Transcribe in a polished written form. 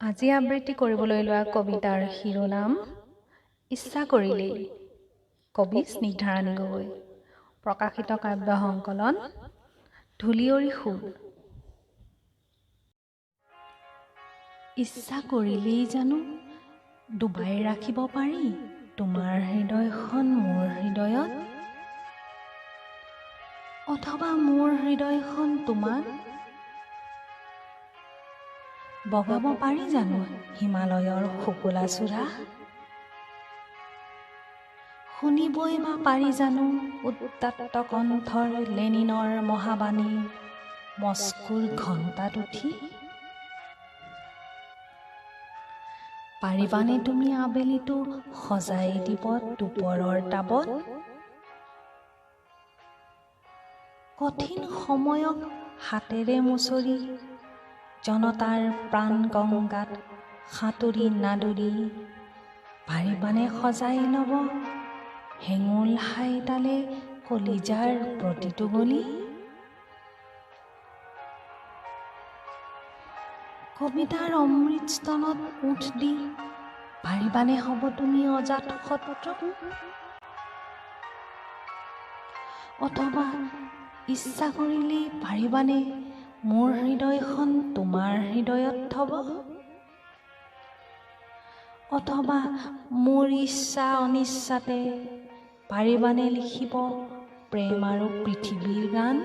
আজি আবৃত্তি কৰিবলৈ লোৱা কবিতাৰ শিৰোনাম ইচ্ছা কৰিলেই। কবি স্নিগ্ধাৰাণী গগৈ। প্ৰকাশিত কাব্য সংকলন ধূলিয়ৰী সুৰ। ইচ্ছা কৰিলেই জানো ডুবাই ৰাখিব পাৰি তোমাৰ হৃদয়খন মোৰ হৃদয়ত, অথবা মোৰ হৃদয়খন তোমাক বগাব পাৰি জানো হিমালয়ৰ শুকুলা চূড়া, শুনিবই বা পাৰি জানো উত্তাপ্ত কণ্ঠৰ লেনিনৰ মহাবাণী মস্কোৰ ঘণ্টাত উঠি, পাৰিবানে তুমি আবেলিটো সজাই দিব দুপৰৰ টাবত, কঠিন সময়ক হাতেৰে মুচৰি জনতাৰ প্ৰাণ গংগাত সাঁতুৰি নাদুৰি, পাৰিবানে সজাই ল'ব হেঙুল হাইতালে কলিজাৰ প্ৰতিটো গলি, কবিতাৰ অমৃতস্তনত উঠ দি পাৰিবানে হ'ব তুমি অজাত শত্ৰু, অথবা ইচ্ছা কৰিলেই পাৰিবানে মোৰ হৃদয়খন তোমাৰ হৃদয়ত থব, অথবা মোৰ ইচ্ছা অনিচ্ছাতে পাৰিবানে লিখিব প্ৰেম আৰু পৃথিৱীৰ গান।